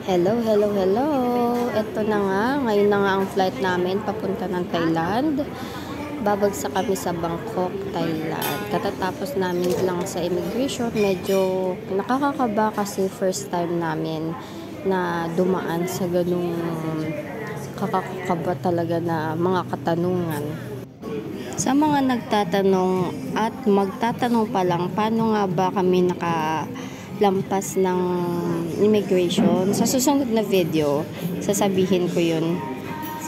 Hello, hello, hello. Ito na nga, ngayon na nga ang flight namin papunta ng Thailand. Babagsak kami sa Bangkok, Thailand. Katatapos namin lang sa immigration, medyo nakakakaba kasi first time namin na dumaan sa ganung kakakaba talaga na mga katanungan. Sa mga nagtatanong at magtatanong pa lang, paano nga ba kami lampas ng immigration? Sa susunod na video, sasabihin ko yun.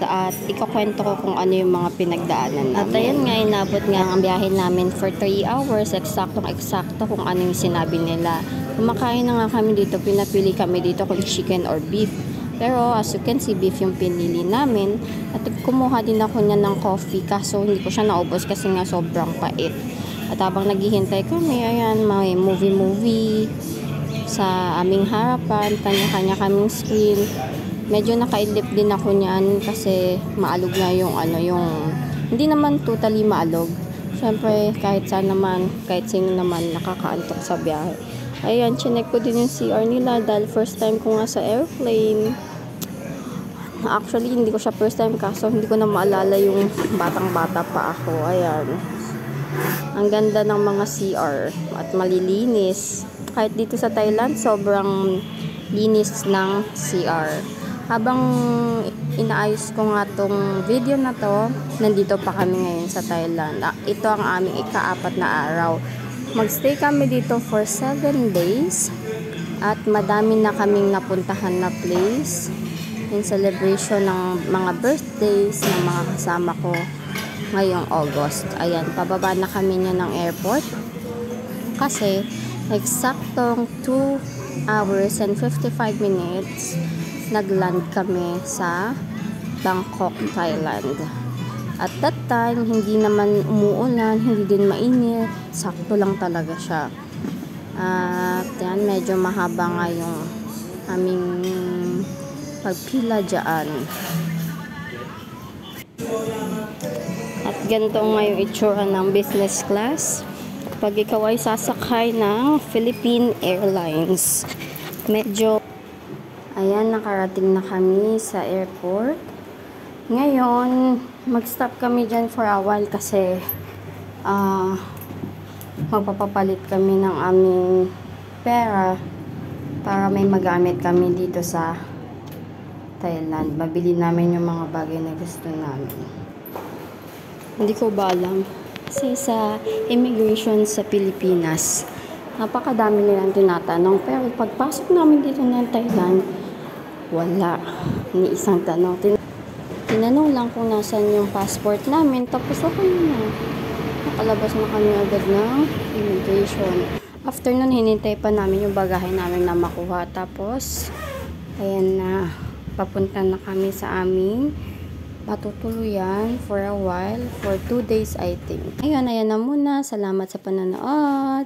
At ikukwento ko kung ano yung mga pinagdaanan namin. At ayan nga, inabot nga ang biyahe namin for 3 hours, eksaktong-eksakto kung ano yung sinabi nila. Kumakain na nga kami dito, pinapili kami dito kung chicken or beef. Pero as you can see, beef yung pinili namin. At kumuha din ako niya ng coffee, kaso hindi ko siya naubos kasi nga sobrang pait. At habang naghihintay kami, ayan, may movie sa aming harapan, kanya-kanya kaming screen. Medyo nakaidlip din ako niyan kasi maalog na yung hindi naman totally maalog. Siyempre, kahit sino naman nakakaantok sa biyahe. Ayan, chinek ko din yung CR nila dahil first time ko nga sa airplane. Actually, hindi ko siya first time kaso hindi ko na maalala yung batang-bata pa ako. Ayan. Ang ganda ng mga CR at malilinis. Kahit dito sa Thailand, sobrang linis ng CR. Habang inaayos ko nga tong video na to, nandito pa kami ngayon sa Thailand. Ito ang aming ika-4 na araw. Magstay kami dito for 7 days. At madami na kaming napuntahan na place. In celebration ng mga birthdays ng mga kasama ko ngayong August. Ayan, pababa na kami niya ng airport. Kasi, eksaktong 2 hours and 55 minutes nagland kami sa Bangkok, Thailand. At that time, hindi naman umuulan, hindi din mainit, sakto lang talaga siya. At yan, medyo mahaba nga yung aming pagpila dyan. At ganito nga yung itsura ng business class pag ikaw ay sasakay ng Philippine Airlines. Medyo, ayan, nakarating na kami sa airport. Ngayon, mag-stop kami dyan for a while kasi magpapapalit kami ng aming pera para may magamit kami dito sa Thailand. Mabili namin yung mga bagay na gusto namin. Hindi ko ba alam. Kasi sa immigration sa Pilipinas, napakadami nilang tinatanong. Pero pagpasok namin dito ng Thailand, wala. Ni isang tanong. Tinanong lang kung nasan yung passport namin. Tapos okay na. Nakalabas na kami agad ng immigration. After nun, hinintay pa namin yung bagahe namin na makuha. Tapos, ayan na. Papunta na kami sa aming matutuluyan for a while, for 2 days I think. Ayun, ayan na muna. Salamat sa panonood.